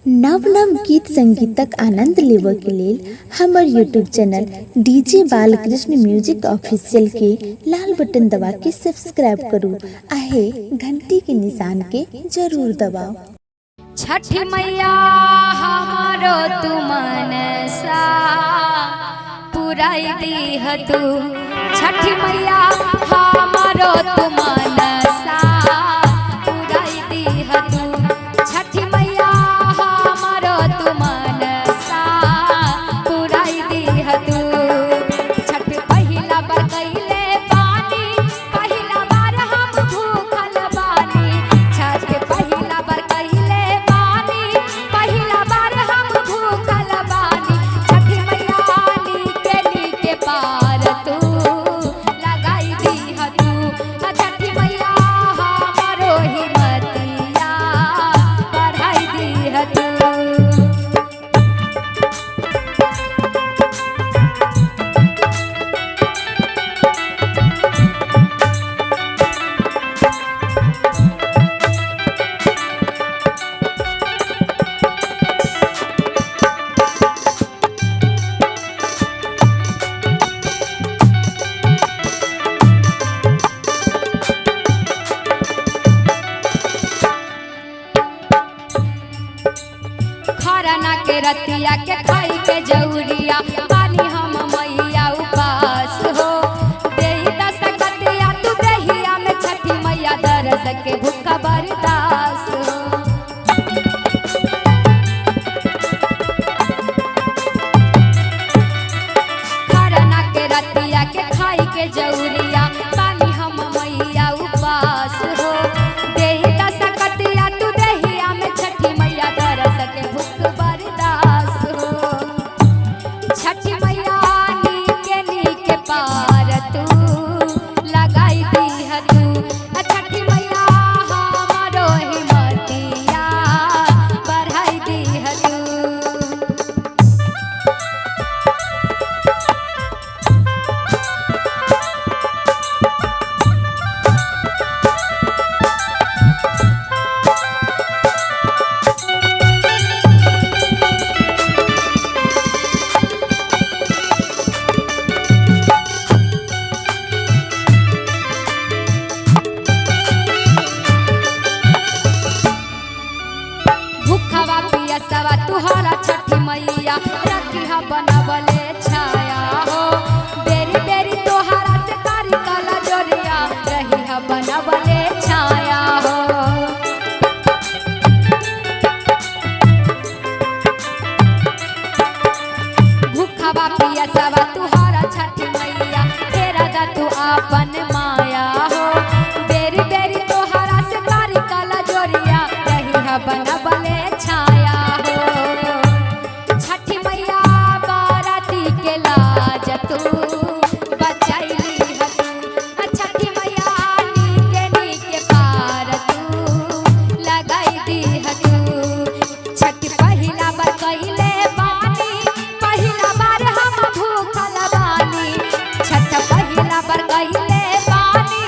नव नव गीत संगीतक आनंद लेबऽ के लेल हमर YouTube channel DJ Balkrishna music official के लाल बटन दबा के सब्सक्राइब करू आहे घंटी के निशान के जरूर दबाओ। छठी मैया हमारो तू मनसा पुराई दीह तू, छठी मैया हमारो तू मनसा पुराई दीह तू, छठी मैया हमारो तू मनसा पुराई दीह तू। छठ पहिला बार कइले बानी, पहिला बार हम भूखल बानी, छठ पहिला बार कइले बानी, पहिला बार हम भूखल बानी, छठी मैया नीके पार तू लगाई दीह तू, छठी मैया हमारो हिम्मतिया बढ़ाई दीह तू। खरना के रतिया के खाई के जौरिया पानी हम मैया उपास हो, देही दस कतिया तू देहिया में छठी मैया दरस के भूखा बर्दास हो। खरना के रतिया के खाई के जौरिया पानी हम मैया उपास हो, देही दस कतिया तू देहिया में छठी मैया दरस के भूख बर्दास हो। छठी मैया नीके पार तू लगाई दीह तू, छठी मैया हमारो हिम्मतिया बढ़ाई दीह तू। भूखवा पियसवा तुहरा छठी मैया रखिहा बनवले छाया हो, बेरी बेरी तोहरा से कारी कला जोरिया रहिहा बनवले छाया हो। भूखवा पियसवा तुहरा छठी मैया तेरा दा तू आपन माया हो, बेरी बेरी तोहरा से कारी कला जोरिया रहिहा बनवले छाया हो। छठी मैया बाराती के लाज तू बचाइली ह तू, छठी मैया नीके पार तू लगाई दीह तू। छठ पहिला बार कइले बानी, पहिला बार हम भूखल बानी, छठ पहिला बार कइले बानी,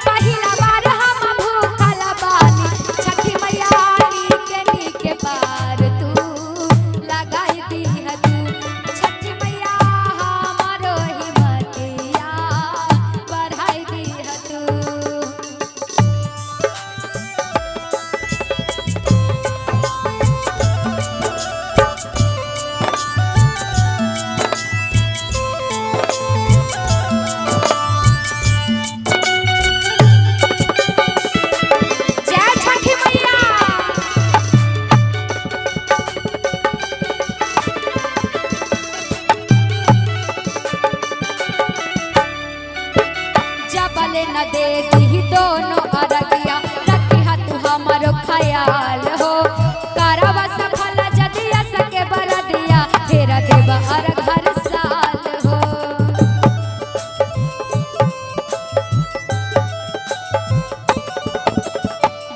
पहिला बार हम भूखल बानी, छठी मैया नीके पार तू लगाई दीह तू, छठी मैया हमारो हिम्मतिया बढ़ाई दीह तू। जय छठी मैया। जबले न दे दी दोनों अरगिया रखिहा तू हमारो ख्याल हो, करवा सफल जदिया सके बरदिया तेरा देव हर घर साल हो।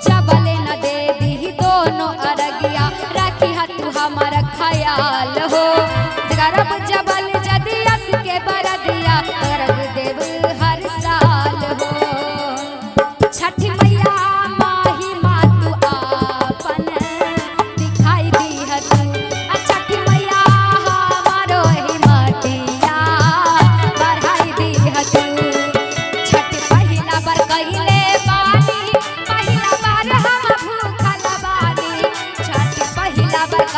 जबले न दे दी दोनों अरगिया रखिहा तू हमारा ख्याल हो, करब जबल जदिया सके बरदिया करब देव हर साल हो। छठी मैया माही मातु आपन दिखाई दीह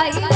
आई